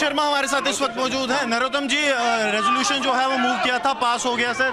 शर्मा हमारे साथ इस वक्त मौजूद हैं। नरोत्तम जी, रेजोल्यूशन जो है वो मूव किया था, पास हो गया सर।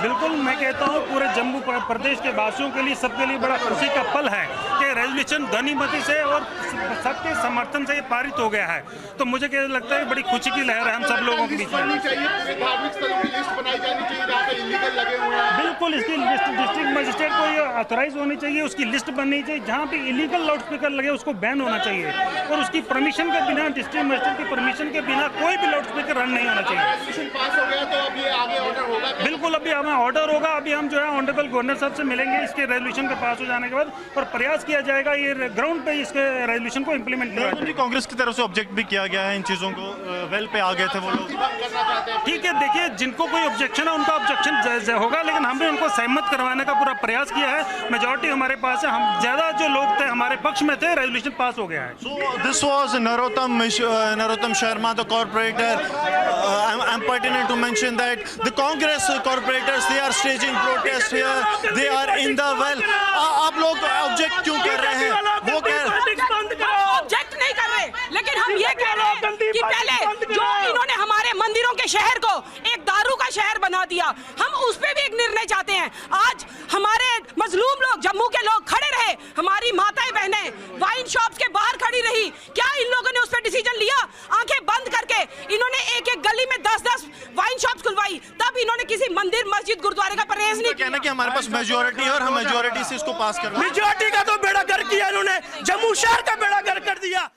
बिल्कुल, मैं कहता हूँ पूरे जम्मू प्रदेश के वासियों के लिए, सबके लिए बड़ा खुशी का पल है कि रेजोल्यूशन ध्वनिमति से और सबके समर्थन से ये पारित हो गया है। तो मुझे क्या लगता है बड़ी खुशी की लहर है हम सब लोगों के बीच में। बिल्कुल, इसकी लिस्ट डिस्ट्रिक्ट मजिस्ट्रेट को ये ऑथराइज होनी चाहिए, उसकी लिस्ट बननी चाहिए। जहाँ पे इलीगल लाउड स्पीकर लगे उसको बैन होना चाहिए और उसकी परमिशन के बिना, डिस्ट्रिक्ट मजिस्ट्रेट की परमिशन के बिना कोई भी लाउड स्पीकर रन नहीं होना चाहिए। पास हो गया तो अब ये आगे ऑर्डर होगा। बिल्कुल, अभी हमें ऑर्डर होगा। अभी हम जो है ऑनरेबल गवर्नर साहब से मिलेंगे इसके रेजोल्यूशन के पास हो जाने के बाद, और प्रयास किया जाएगा ये ग्राउंड पे इसके रेजोल्यूशन को इम्प्लीमेंट किया जाए। कांग्रेस की तरफ से ऑब्जेक्ट भी किया गया है इन चीजों को, वेल पे आ गए थे वो लोग। ठीक है, देखिए जिनको कोई ऑब्जेक्शन है उनका ऑब्जेक्शन होगा, लेकिन हमने उनको सहमत करवाने का पूरा प्रयास किया है। मेजोरिटी हमारे पास है, हम ज्यादा जो लोग थे हमारे पक्ष में थे, रेजोल्यूशन पास हो गया है। So this was Narottam Sharma, the corporator. I'm pertinent to mention that the Congress corporators, they are staging protest here. They are in the well. आप लोग ऑब्जेक्ट क्यों कर रहे हैं? वो ऑब्जेक्ट नहीं कर रहे, लेकिन हम ये कह रहे हैं कि पहले जो इन्होंने हमारे मंदिरों के शहर को एक दारू का शहर बना दिया, हम उस पे भी एक निर्णय चाहते हैं। आज हमारे मजलूम लोग, जम्मू के लोग खड़े रहे, हमारी माताएं बहनें वाइन शॉप्स के बाहर खड़ी रही। क्या इन लोगों ने उस पर डिसीजन लिया? आंखें बंद करके इन्होंने एक एक गली में 10-10 वाइन शॉप्स खुलवाई, तब इन्होंने किसी मंदिर, मस्जिद, गुरुद्वारे का परहेज नहीं किया। कहना कि हमारे पास मेजोरिटी है और हम मेजोरिटी से इसको पास करवा। मेजोरिटी का तो बेड़ा गर्क किया इन्होंने, जम्मू शहर का बेड़ा गर्क कर दिया।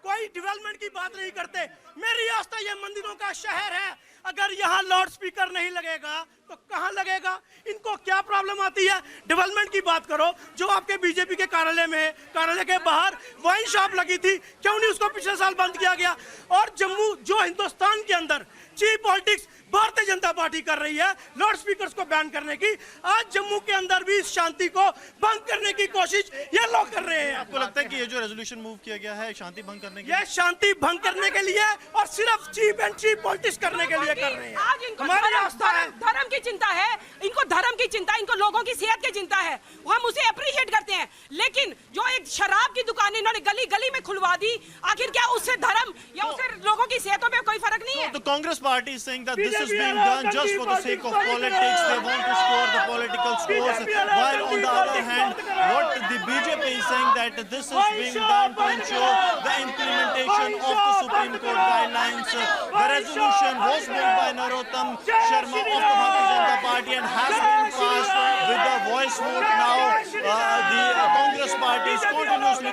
कोई डेवलपमेंट की बात नहीं करते। मेरी आस्था ये मंदिरों का शहर है, अगर यहाँ लाउड स्पीकर नहीं लगेगा तो कहाँ लगेगा? इनको क्या प्रॉब्लम आती है? डेवलपमेंट की बात करो। जो आपके बीजेपी के कार्यालय के बाहर वाइन शॉप लगी थी, क्यों नहीं उसको पिछले साल बंद किया गया? और जम्मू, जो हिंदुस्तान के अंदर cheap politics Bharatiya Janata party कर रही है लाउड स्पीकर्स को बैन करने की, आज जम्मू के अंदर भी इस शांति को भंग करने की कोशिश ये लोग कर रहे हैं। आपको लगता है कि ये जो रेजोल्यूशन मूव किया गया है शांति भंग करने के लिए? ये शांति भंग करने के लिए और सिर्फ चीप एंड चीप पॉलिटिक्स करने के लिए कर रहे हैं। आज इनको हमारी आस्था है, धर्म की चिंता है, इनको धर्म की चिंता, इनको लोगों की सेहत की चिंता है, हम उसे अप्रिशिएट करते हैं। लेकिन जो एक शराब की दुकान इन्होंने गली गली में खुलवा दी, आखिर क्या उससे धर्म या उससे लोगों की सेहतों पे कोई फर्क नहीं है? The Congress party is saying that this is being done just for the sake of politics. They want to score the political scores. While on the other hand, what the BJP is saying that this is being done to ensure the implementation of the Supreme Court guidelines. The resolution was moved by Narottam Sharma of the Bharatiya Janata Party and has been passed with the voice vote. Now the Congress party is continuously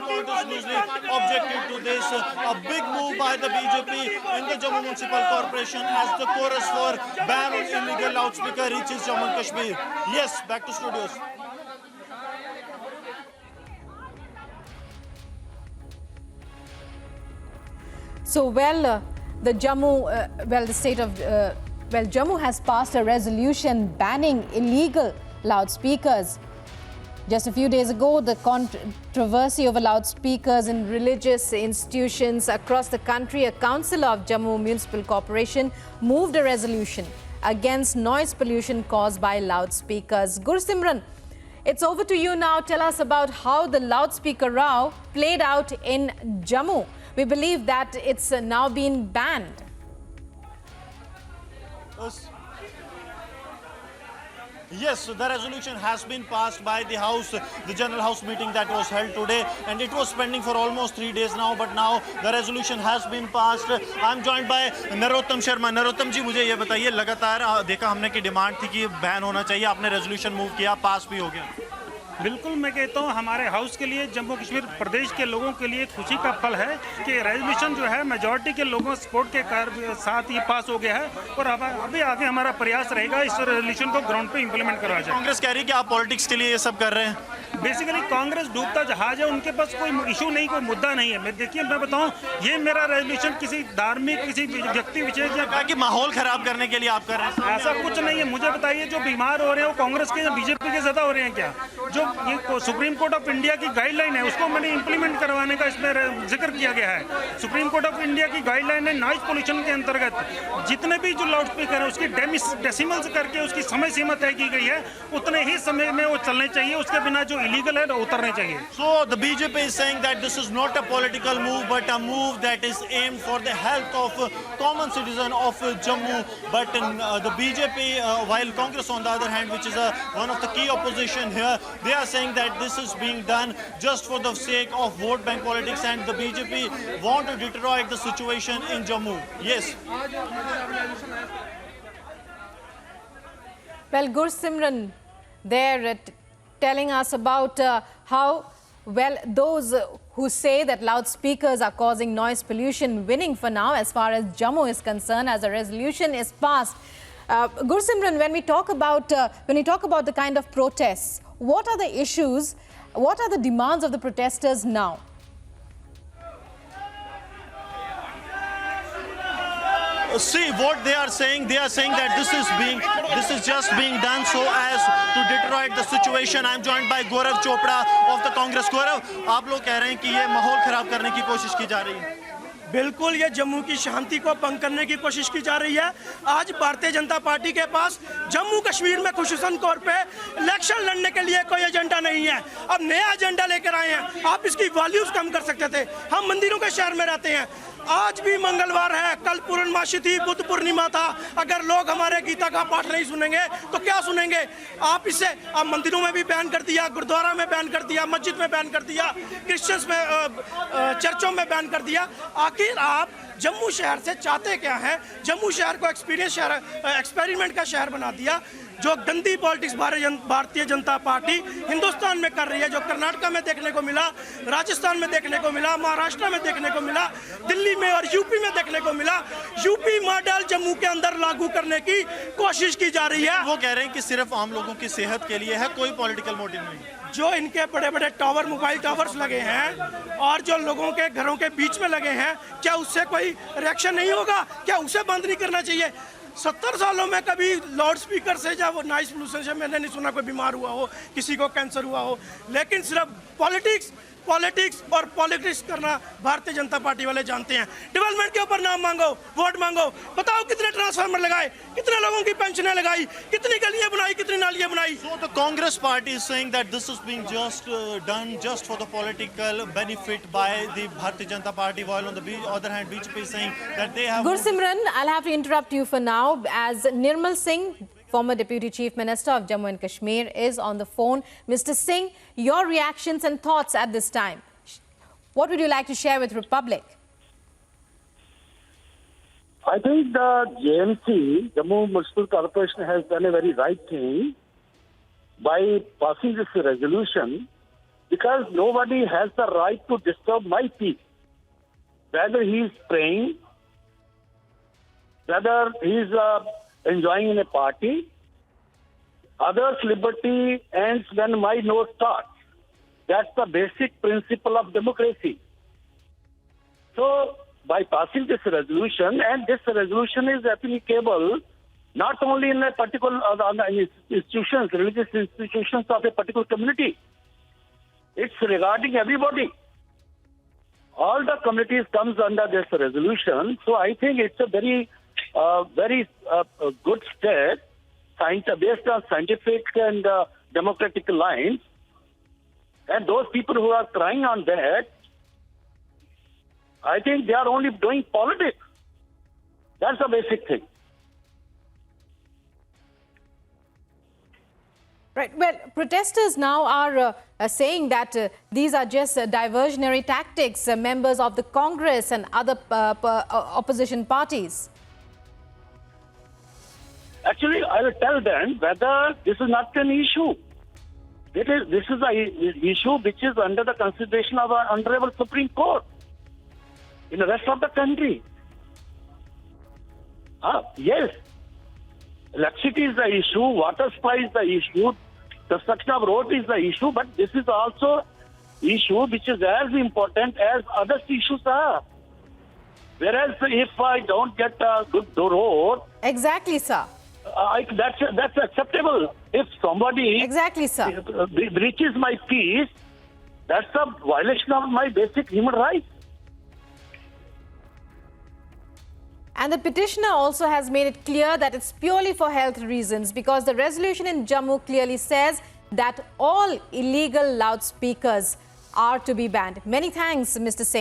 objecting to this. A big move by the BJP in the Jammu Municipal Corporation as the chorus for ban on illegal loudspeaker reaches Jammu and Kashmir. Yes, back to studios. So, Jammu has passed a resolution banning illegal loudspeakers. Just a few days ago, the controversy over loudspeakers in religious institutions across the country, a council of Jammu Municipal Corporation moved a resolution against noise pollution caused by loudspeakers. Gursimran, it's over to you now. Tell us about how the loudspeaker row played out in Jammu. We believe that it's now been banned. Yes, so the resolution has been passed by the House, the General House meeting that was held today, and it was pending for almost 3 days now, but now the resolution has been passed. I'm joined by Narottam Sharma. Narottam जी, मुझे ये बताइए, लगातार देखा हमने कि demand थी कि ban होना चाहिए, आपने रेजोल्यूशन मूव किया, पास भी हो गया। बिल्कुल, मैं कहता हूँ हमारे हाउस के लिए, जम्मू कश्मीर प्रदेश के लोगों के लिए खुशी का पल है कि रेजोल्यूशन जो है मेजॉरिटी के लोगों सपोर्ट के साथ ये पास हो गया है, और अभी आगे हमारा प्रयास रहेगा इस रेजोल्यूशन को ग्राउंड पे इंप्लीमेंट करवा जाए। कांग्रेस कह रही है कि आप पॉलिटिक्स के लिए ये सब कर रहे हैं। बेसिकली कांग्रेस डूबता जहाज है, उनके पास कोई इशू नहीं, कोई मुद्दा नहीं है। देखिए, मैं बताऊँ, ये मेरा रेजोल्यूशन किसी धार्मिक, किसी व्यक्ति विशेष या कि माहौल खराब करने के लिए आप कर रहे हैं, ऐसा कुछ नहीं है। मुझे बताइए, जो बीमार हो रहे हैं वो कांग्रेस के या बीजेपी के ज्यादा हो रहे हैं क्या? जो ये सुप्रीम कोर्ट ऑफ इंडिया की गाइडलाइन है, उसको मैंने इंप्लीमेंट करवाने का इसमें जिक्र किया गया है। सुप्रीम कोर्ट ऑफ इंडिया की गाइडलाइन है नॉइज पोल्यूशन के अंतर्गत जितने भी जो लाउड स्पीकर है उसकी डेसिमल्स करके उसकी समय सीमा तय की गई है, उतने ही समय में वो चलने चाहिए, उसके बिना जो इलीगल है वो उतरने चाहिए। So the BJP is saying that this is not a political move, but a move that is aimed for the health of common citizen of Jammu. But the BJP, while Congress on the other hand, which is one of the key opposition here, they are saying that this is being done just for the sake of vote bank politics, and the BJP want to deteriorate the situation in Jammu. Yes. Well, Gursimran there telling us about how, well, those who say that loudspeakers are causing noise pollution winning for now as far as Jammu is concerned as a resolution is passed. Gursimran, when we talk about the kind of protests, what are the issues, what are the demands of the protesters now? See what they are saying that this is just being done so as to deteriorate the situation. I'm joined by Gaurav Chopra of the Congress. Gaurav, आप लोग कह रहे हैं कि ये माहौल खराब करने की कोशिश की जा रही है। बिल्कुल, ये जम्मू की शांति को भंग करने की कोशिश की जा रही है। आज भारतीय जनता पार्टी के पास जम्मू कश्मीर में खुशूसन तौर पे इलेक्शन लड़ने के लिए कोई एजेंडा नहीं है। अब नया एजेंडा लेकर आए हैं। आप इसकी वैल्यूज कम कर सकते थे। हम मंदिरों के शहर में रहते हैं। आज भी मंगलवार है, कल पूर्णमासी थी, बुद्ध पूर्णिमा था। अगर लोग हमारे गीता का पाठ नहीं सुनेंगे तो क्या सुनेंगे? आप इसे आप मंदिरों में भी बैन कर दिया, गुरुद्वारा में बैन कर दिया, मस्जिद में बैन कर दिया, क्रिश्चियंस में चर्चों में बैन कर दिया। आखिर आप जम्मू शहर से चाहते क्या हैं? जम्मू शहर को एक्सपेरिमेंट का शहर बना दिया। जो गंदी पॉलिटिक्स भारतीय जनता पार्टी हिंदुस्तान में कर रही है, जो कर्नाटका में देखने को मिला, राजस्थान में देखने को मिला, महाराष्ट्र में देखने को मिला, दिल्ली में और यूपी में देखने को मिला, यूपी मॉडल जम्मू के अंदर लागू करने की कोशिश की जा रही है। वो कह रहे हैं कि सिर्फ आम लोगों की सेहत के लिए है, कोई पॉलिटिकल मोटिव नहीं। जो इनके बड़े बड़े टावर, मोबाइल टावर्स लगे हैं और जो लोगों के घरों के बीच में लगे हैं, क्या उससे कोई रिएक्शन नहीं होगा? क्या उसे बंद नहीं करना चाहिए? 70 सालों में कभी लाउड स्पीकर से या वो नॉइज पोल्यूशन से मैंने नहीं सुना कोई बीमार हुआ हो, किसी को कैंसर हुआ हो। लेकिन सिर्फ पॉलिटिक्स और पॉलिटिक्स करना भारतीय जनता पार्टी वाले जानते हैं। डेवलपमेंट के ऊपर नाम मांगो, वोट मांगो, बताओ कितने ट्रांसफार्मर लगाए, कितने लोगों की पेंशनें लगाई, कितनी गलियां बनाई, कितनी नालियां बनाई। So the Congress party is saying that this is being done just for the political benefit by the Bharatiya Janata Party, while on the other hand BJP is saying that they have... Gursimran, I'll have to interrupt you for now as Nirmal Singh, former Deputy Chief Minister of Jammu and Kashmir, is on the phone. Mr. Singh, your reactions and thoughts at this time. What would you like to share with Republic? I think the JMC, Jammu Municipal Corporation, has done a very right thing by passing this resolution, because nobody has the right to disturb my peace. Whether he is praying, whether he is enjoying in a party, others' liberty ends when my nose starts. That's the basic principle of democracy. So, by passing this resolution, and this resolution is applicable not only in a particular institutions, religious institutions of a particular community. It's regarding everybody. All the communities comes under this resolution. So I think it's a very good step, based on scientific and democratic lines. And those people who are crying on that, I think they are only doing politics. That's the basic thing. Right. Well, protesters now are saying that these are just diversionary tactics, members of the Congress and other opposition parties. Actually, I will tell them whether this is not an issue. This is an issue which is under the consideration of our Honorable Supreme Court in the rest of the country. Yes, electricity is the issue, water supply is the issue, construction of road is the issue, but this is also issue which is as important as other issues are. Whereas if I don't get a good road... Exactly, sir. That's acceptable. If somebody Exactly, sir. breaches my peace, that's a violation of my basic human rights. And the petitioner also has made it clear that it's purely for health reasons, because the resolution in Jammu clearly says that all illegal loudspeakers are to be banned. Many thanks, Mr. Singh.